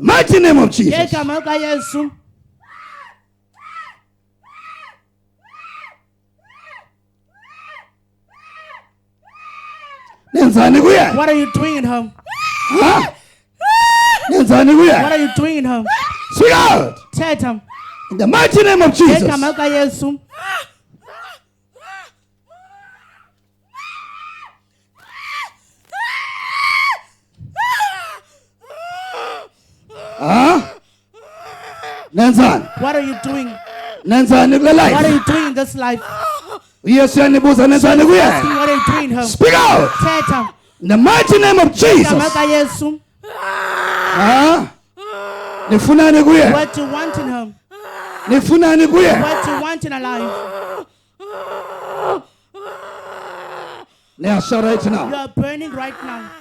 the mighty name of Jesus. ngegama likaYesu. Nenzani kuye? What are you doing in home? Huh? Nenzani kuye? What are you doing in home? Speak out. Thetha In the mighty name of Jesus. ngegama likaYesu. Huh? Nenzani? What are you doing? Nenzani kule What are life? you doing in this life? Yes, yanibuza nenzani Asking, kuye? what are you doing in home? Speak out. Thetha In the mighty name of ngegama Jesus. likaYesu. Huh? Nifunani kuye? What do you want in home? Nifunani kuye? What do you want in a life? Niyasha right You now. are burning right now.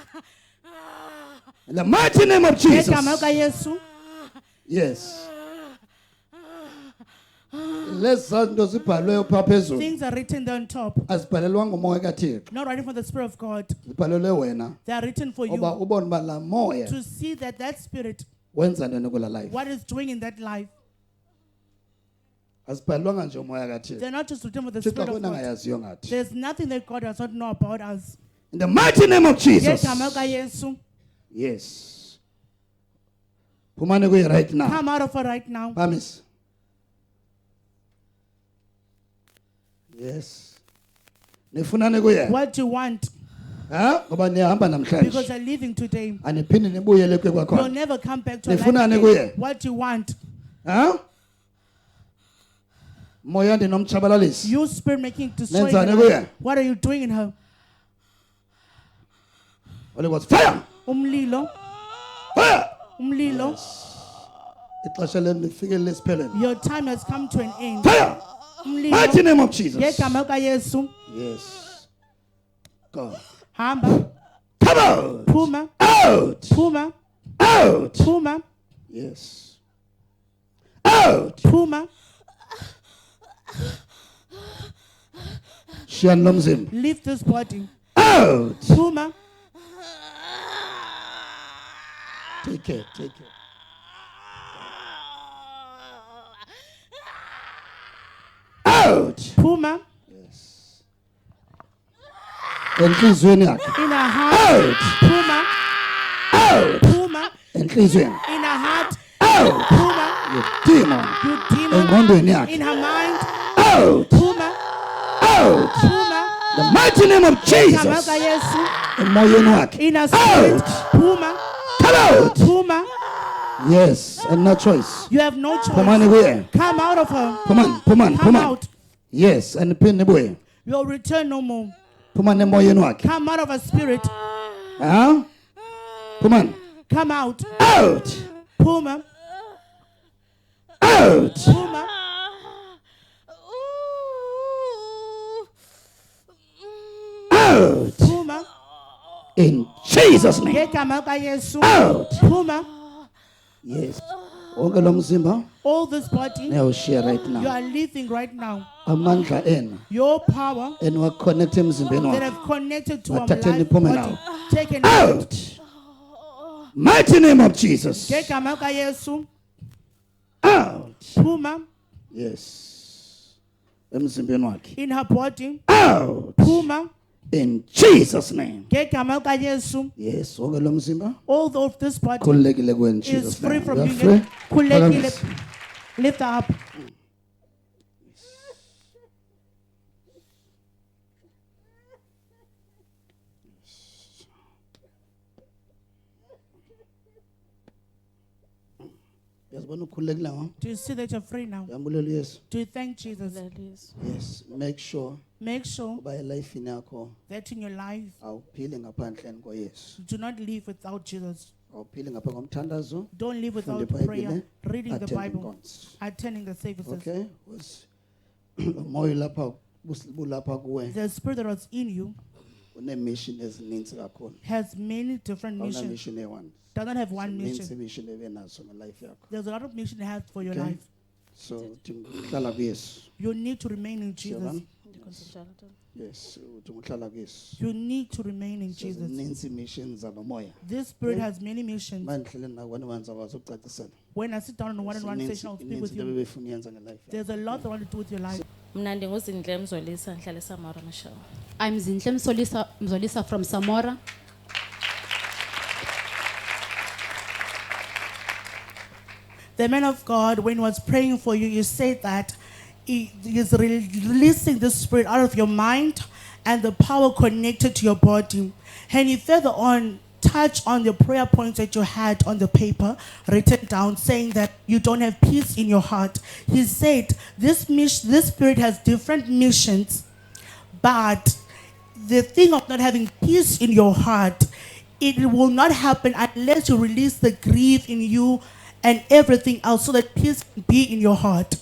In the mighty name of Jesus. ngegama likaYesu. Yes. Lezanto zibhalwe pha phezulu. Things are written there on top. Azibhalelwa ngumoya kaThixo. Not writing for the Spirit of God. Zibhalelwe wena. They are written for Oba you ubone ba la moya to see that that spirit, wenza ntoni kula life. what is doing in that life. Azibhalelwanga nje umoya kaThixo. They're not just written for the Thixo Spirit of akuna God. ngayaziyo ngathi. There's nothing that God does not know about us. In the mighty name of Jesus. ngegama likaYesu. Yes. Phumani kuye right now. Come out of her right now. Promise. Yes. Nifunani kuye? What do you want? Ha? Ngoba niyahamba Because namhlanje. you're leaving today. Aniphindi nibuyele kwe You'll kwakhona. never come back to a Nifunani life kuye? again. What do you want? Ha? Moya ndinomtshabalalisi. You spirit making destroy Nenzani her kuye? life. What are you doing in her? Holy Ghost fire. Umlilo. Fire. Umlilo. Ixesha lenu lifikele lesiphelweni. Your time has come to an end. Fire. Mighty Umlilo. name of Jesus. ngegama likaYesu. Yes. Go. Hamba. Come out. Phuma. Out. Phuma. Out. Phuma. Yes. Out. Phuma. Shiyani lo mzimba. Leave this body. Out. Phuma. Take care. Take care. Out. Phuma. Enhlizweni yakhe. In her heart. Out. Phuma. Out. Phuma. Enhlizweni. In her heart. Out. Phuma. You demon. You demon. Engqondweni yakhe. In her mind. Out. Phuma. Out. Phuma. The mighty name of ngegama Jesus. likaYesu. Emoyeni wakhe. In her spirit. Out. Phuma. Come out. Phuma. Yes, and no choice. You have no Phumani choice. kuye. Come out of her. Phumani, phumani, Come phumani. out. Yes, and phinde buye. You'll return no more. Phumani emoyeni wakhe. Come out of her spirit. Huh? Phumani. Come out. Out. Phuma. Out. Phuma. Out. Phuma. In Jesus' name. ngegama likaYesu. Out. Phuma. Yes. Wonke lo mzimba All this body. uyawushiya right You now. are living right now. Amandla ena Your power eniwaconnect emzimbeni that wakhe. have connected to our Wathatheni life niphume body. nawo. Taken out. Out. Mighty name of Jesus. ngegama likaYesu. Out. Phuma. Yes. Emzimbeni wakhe. In her body. Out. Phuma. In Jesus' name. ngegama likaYesu. Yes, wonke lo mzimba All of this body khululekile kuwena is Jesus free name. from You are being free. khululekile. Phakamise. Lift her up. Uyazibona ukhululekile nga? Do you see that you're free now? Uyambulela uYesu. Do you thank Jesus? Yes, make sure Make sure uba elifini yakho that in your life awuphili ngaphandle koYesu. you do not live without Jesus. Awuphili ngaphandle komthandazo. Don't live without Funde prayer, iBhayibhile, reading the attend Bible, inkonzo. attending the services. Okay? Umoya lapha bulapha kuwe The spirit that was in you unemission ezininzi kakhulu. has many different Awuna missions. mission eyi-one. Does not have one Zininzi mission. mission ebenazo ngelife yakho. There's a lot of mission it has for your Okay. life. So uhlala kuYesu. You need to remain in Jesus. Siyabona? Yes, uthi ngihlala kuyise. You need to remain in Jesus. Zinintsi missions zalomoya. This spirit has many missions. Mandihlele nawe wenza wazo ukucacisela. When I sit down on a one-on-one session, I'll speak with Into you. bebefuna yenza ngelife. There's a lot I want to do with your life. Mna ndinguzindle Mzolisa ndihlala eSamora Mashau. I'm Zinhle Mzolisa from Samora. The man of God, when he was praying for you, you said that he is releasing the spirit out of your mind and the power connected to your body. And he further on touched on the prayer points that you had on the paper written down, saying that you don't have peace in your heart. He said this spirit has different missions, but the thing of not having peace in your heart, it will not happen unless you release the grief in you and everything else, so that peace can be in your heart.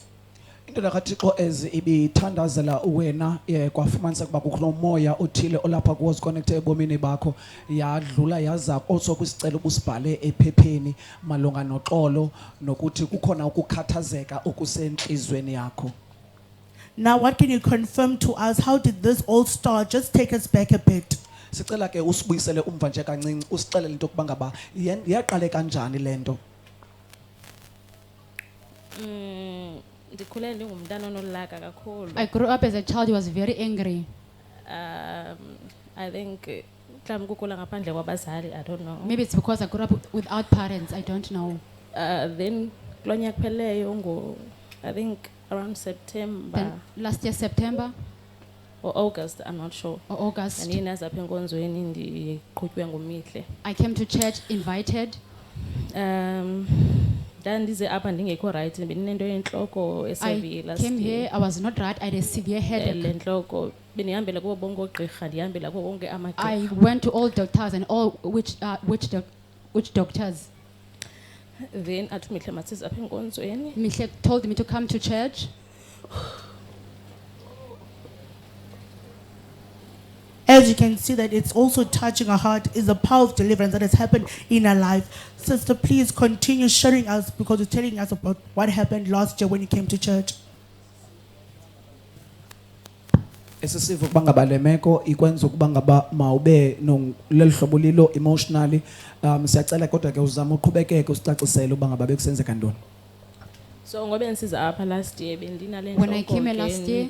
Into kaThixo ibithandazela wena kwafumanisa kuba kukho nomoya othile olapha kuwo connected ebomini bakho yadlula yaza also kwisicelo ubusibhale ephepheni malunga noxolo nokuthi kukhona ukukhathazeka okusenhlizweni yakho. Now, what can you confirm to us? How did this all start? Just take us back a bit. Sicela ke usibuyisele umva nje kancinci usixelele into kuba ngaba yaqale kanjani lento. Ndikhule ndingumntana onolaka kakhulu. I grew up as a child who was very angry. I think mhlawumbi kukhula ngaphandle kwabazali, I don't know. Maybe it's because I grew up without parents, I don't know. Then kulo nyaka kupheleyo I think around September Then last year September or August, I'm not sure. or August, Ndiye naza apha enkonzweni ndiqhutywe nguMihle. I came to church invited. Ndandize apha ndingekho right, bendinento yentloko I came here, I was not right, I had a severe headache. le ntloko bendihambela kubo bonke oogqirha ndihambela kubo bonke amagqirha. I went to all doctors and all which doctors. Then athi uMihle masize apha enkonzweni. Mihle told me to come to church. As you can see that it's also touching our heart is the power of deliverance that has happened in our life. Sister, please continue sharing us because you're telling us about what happened last year when you came to church. Esisivo kuba ngaba le meko ikwenza ukuba ngaba mawube lelihlobo lilo emotionally siyacela kodwa ke uzama uqhubekeke usicacisele uba ngaba bekusenzeka ntoni. So ngobe ndisiza apha last year bendinale ntloko. When I came here last year,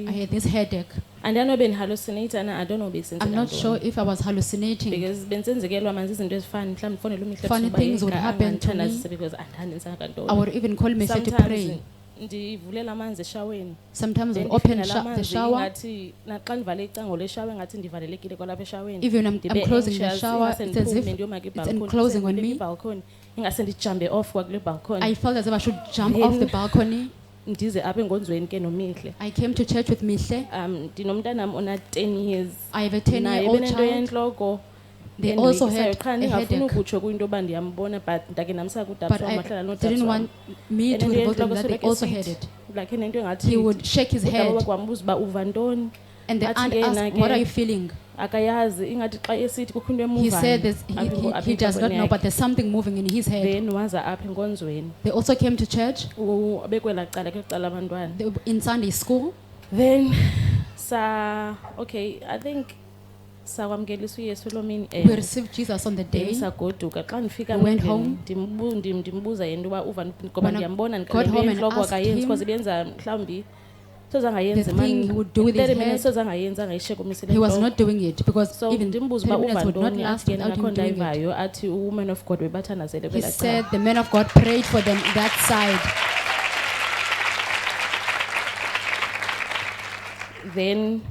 I had this headache. And I know hallucinate and I don't know besenzeka. I'm not sure if I was hallucinating. Because bensenzekelwa manje izinto ezifana mhlawumbe fonela uMihle Funny things would happen to me. because andandenzanga ntoni. I would even call Mihle to pray. Ndivulela amanzi eshaweni. Sometimes I Then open ndifika the shower. ngathi naxa ndivale icango leshawe ngathi ndivalelekile kwalapha eshaweni. Even I'm Ndibe closing the anxious, shower, ingase it's as if ndiphume ndiyoma it's kwibalcony, enclosing on ndibeke me. ibalcony, ingase ndijambe off kwakule balcony. I felt as if I should jump Then- off the balcony. Ndize apha enkonzweni ke noMihle. I came to church with Mihle. Ndinomntanam ona 10 years. I have a 10-year-old Naye benento child. yentloko. They also had qha a ndingafuni headache. ukutsho kuyinto yoba ndiyambona but ndake ndamsa But kudapswa I mahlala didn't nodapswa. want me to reveal them that they also had it. Like nento engathi He would shake his head kwambuza uba uva ntoni. and the Athi aunt yena asked, ke- what are you feeling? Akayazi ingathi xa esithi kukho into He said emuvayo. this, he does not know, but there's something moving in his head. Then waza apha enkonzweni. They also came to church Bekwela cala ke cala abantwana. they were in Sunday school. Then okay, I think sakwamkelisa uYesu lo mini We received Jesus on the then day. sagoduka xa ndifika We went endlini ndimbuza yena uba uva ngoba When I ndiyambona got home and entloko asked akayenzi him because benza mhlawumbi sozangayenzi the thing he would do with his 30 minutes head. sozangayenzi angayisheke umisile He was not doing it because so even ndimbuza 10 uba minutes uva would not ntoni last athi yena without ngakho him doing it. ndayivayo athi woman of God bebathandazele He kwela said cala. the man of God prayed for them that side. Then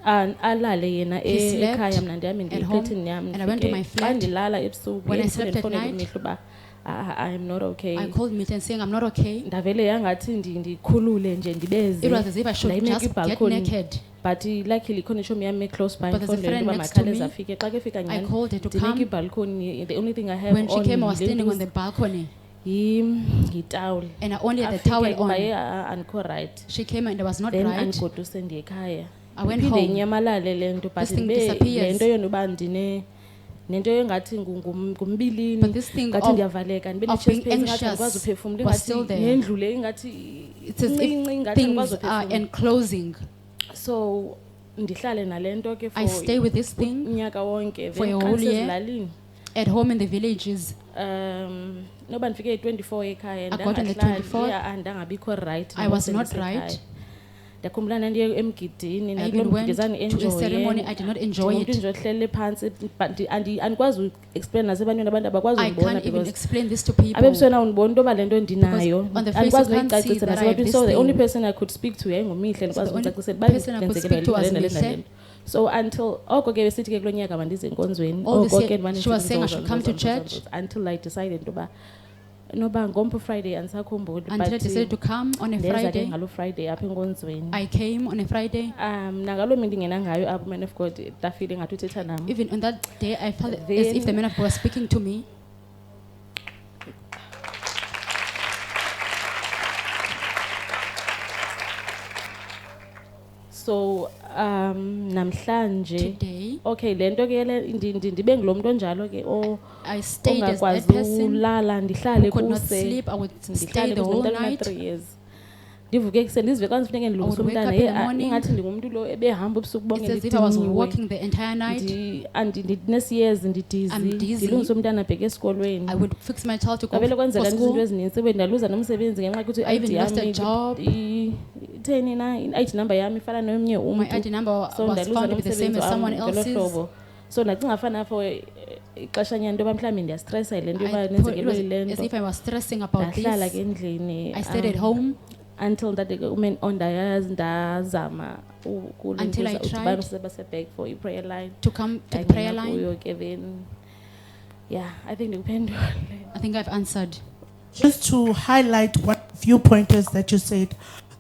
alale yena He slept ekhaya mna ndihamba at home, ndiyefletini yam and I went to my xa flat. ndilala ebusuku When I slept at ndifowunele night, uMihle uba I am not okay. I called Mihle and saying I'm not okay. Ndavele yangathi ndikhulule nje ndibeze. It was as if I should Ndayimeka just get ibhalcony. naked. But luckily khona ishomi yami close by But there's a mfondweni friend uba next to makhale me. zafike xa ke fika I nyani called her to ndimeka come. ibhalcony. The only thing I have When she on came, I was yile standing on the ntuza, balcony yitawuli. and I only had the towel Baye on. andikho right. She came and I was not Then right. andigoduse ndiye ekhaya. I went Iphinde home. inyamalale le nto but This thing ndibe disappears. le nto yona uba nento engathi ngumbilini But this thing ngathi of- ndiyavaleka ndibe of being ne-chest pain ngathi anxious ndikwazi uphefumla was ingathi still there. ngendlule ingathi It's as incinci if ngathi things ndikwazi are uphefumla. enclosing. So ndihlale nalento ke I stay with this thing unyaka wonke for then a xa whole year. ndisezilalini at home in the villages. noba ndifike 24 ekhaya I got on the ndangahlali, 24th. yeah, andangabikho right I was nangoku not sendisekhaya. right. Ndakhumbula ndandiye emgidini I nakuloo even went mgidi to a zandienjoye. ceremony. I did not enjoy Ndingumntu it. nje ohleli phantsi but andikwazi ukuexplain nasebantwini abantu abakwazi I undibona can't even because explain this to people. abebuswena undibona into yoba le nto ndinayo on the face andikwazi you can't noyicacisa see that I have nasebantwini this so the only thing. person I could speak to yayingumihle So ndikwazi the only umcacisela person I could speak to was Mihle. so until oko ke besithi ke kulo nyaka mandize enkonzweni All this oko year, ke ndimane she was saying I ndisenza should come to those church. until I decided into yoba noba ngompu Friday andisakhumbuli Until I decided to come on a ndeza ke Friday. ngaloo Friday apha enkonzweni I came on a Friday. nangaloo mini ndingena ngayo apho man of God tafile ngathi uthetha nam Even on that day, I felt as Then- if the man of God was speaking to me. so namhlanje Today, okay le nto ke ndibe ngulo mntu onjalo ke I stayed as that ongakwazi person ulala ndihlale who could not kuse sleep. I would stay ndihlale the kuse whole umntana night. 3 years ndivuke ekuseni ndizive xa ndifuneke ndilungisa I would wake umntana up in the morning. ingathi ndingumntu lo ebehamba ubusuku bonke It's as if I was ndidiniwe. walking the entire night. ndinesi-years ndidizi I'm dizzy. ndilungisa umntana abheke esikolweni I would fix my child to go ngabele for kwenzeka izinto school. ezinintsi bendaluza nomsebenzi ngenxa yokuthi I even i-ID lost a yami job. itheni na i-ID number yami ifana nomnye My umntu ID number so was ndaluza found to be the same nomsebenzi as someone wam ngelo else's. hlobo so ndacinga fana for ixeshanyana into yoba mhlawumbi ndiyastressa yile nto yoba I thought it nenzekelwe was yile as nto if I was stressing about ndahlala this. ke endlini I stayed at home until ndade ke ndazama Until I tried baseback for i-prayer line to come to the prayer Ndangena line. kuyo ke then yeah I think ndikuphendule I think I've answered. Just to highlight what few pointers that you said.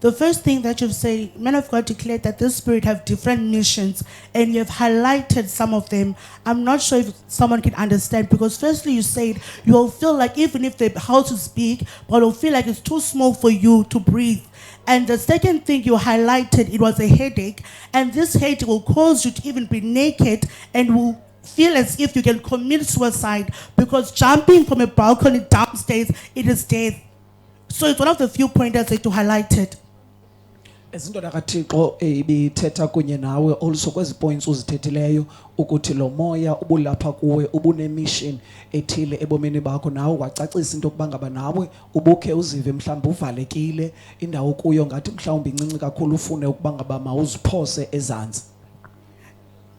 The first thing that you've said, men of God declared that this spirit have different missions, and you've highlighted some of them. I'm not sure if someone can understand, because firstly you said you'll feel like even if the house is big, but you'll feel like it's too small for you to breathe. And the second thing you highlighted, it was a headache, and this headache will cause you to even be naked and will feel as if you can commit suicide, because jumping from a balcony downstairs, it is death. So it's one of the few pointers that you highlighted. Izinto kaThixo ibithetha kunye nawe also kwezi points uzithethileyo ukuthi lo moya ubulapha kuwe ubune mission ethile ebomini bakho nawe wacacisa into yokuba ngaba nawe ubukhe uzive mhlawumbe uvalekile indawo kuyo ngathi mhlawumbe incinci kakhulu ufune ukuba ngaba mawuziphose ezantsi.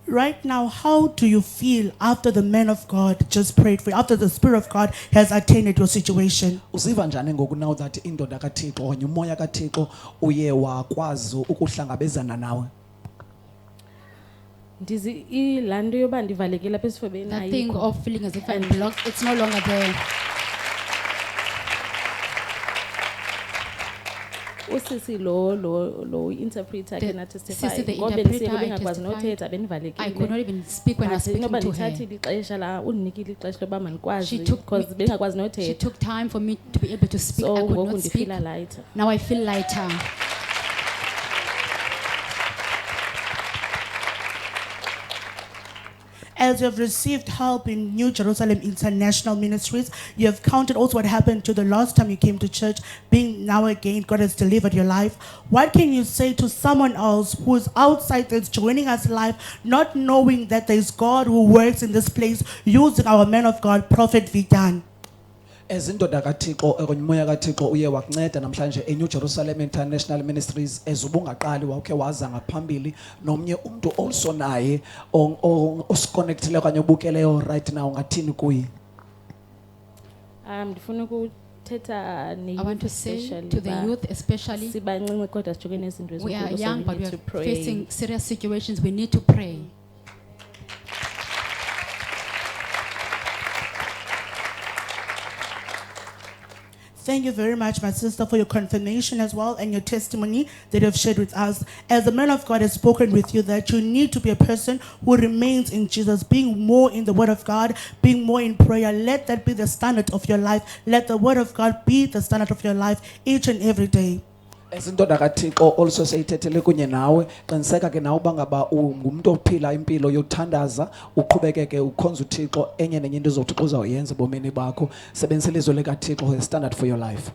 Right now, how do you feel after the man of God just prayed for you, after the Spirit of God has attended your situation? Uziva njani ngoku now that indoda kaThixo okanye umoya kaThixo uye wakwazi ukuhlangabezana nawe? laa nto yoba ndivalekile apha esifubeni That thing ayikho. of feeling as if I'm blocked, it's no longer there. usisi lo interpreter ke na testify Sisi the ngoba interpreter, bendisiye I bengakwazi testified. nothetha I could bendivalekile not even speak when I was but speaking inoba to her. ndithathile ixesha la undinikile ixesha loba mandikwazi She took because me- bengakwazi She nothetha took time for me to be able to speak. so I could ngoku not speak. ndifila lighter. Now I feel lighter. As you have received help in New Jerusalem International Ministries, you have counted also what happened to the last time you came to church, being now again, God has delivered your life. What can you say to someone else who is outside that's joining us live, not knowing that there is God who works in this place using our man of God, Prophet Vidan? Ezindoda kaThixo okanye umoya kaThixo uye wakunceda namhlanje eNew Jerusalem International Ministries ezubungaqali wawukhe waza ngaphambili nomnye umuntu also naye osconnectile okanye ubukeleyo right now ngathini kuyi? Ndifuna ukuthetha I want to say to the youth especially, sibancinci kodwa sijongene nezinto we are ezinkulu, so young we but we need are to pray. facing serious situations. We need to pray. Thank you very much, my sister, for your confirmation as well and your testimony that you have shared with us. As the man of God has spoken with you, that you need to be a person who remains in Jesus, being more in the Word of God, being more in prayer. Let that be the standard of your life. Let the Word of God be the standard of your life each and every day. Ezindoda kaThixo also seyithethele kunye nawe qiniseka ke nawe bangaba ungumuntu ophila impilo yothandaza uqhubekeke ukhonza uThixo enye nenye into ezothi uzawuyenza ebomini bakho sebenzisa ilizwi likaThixo as standard for your life.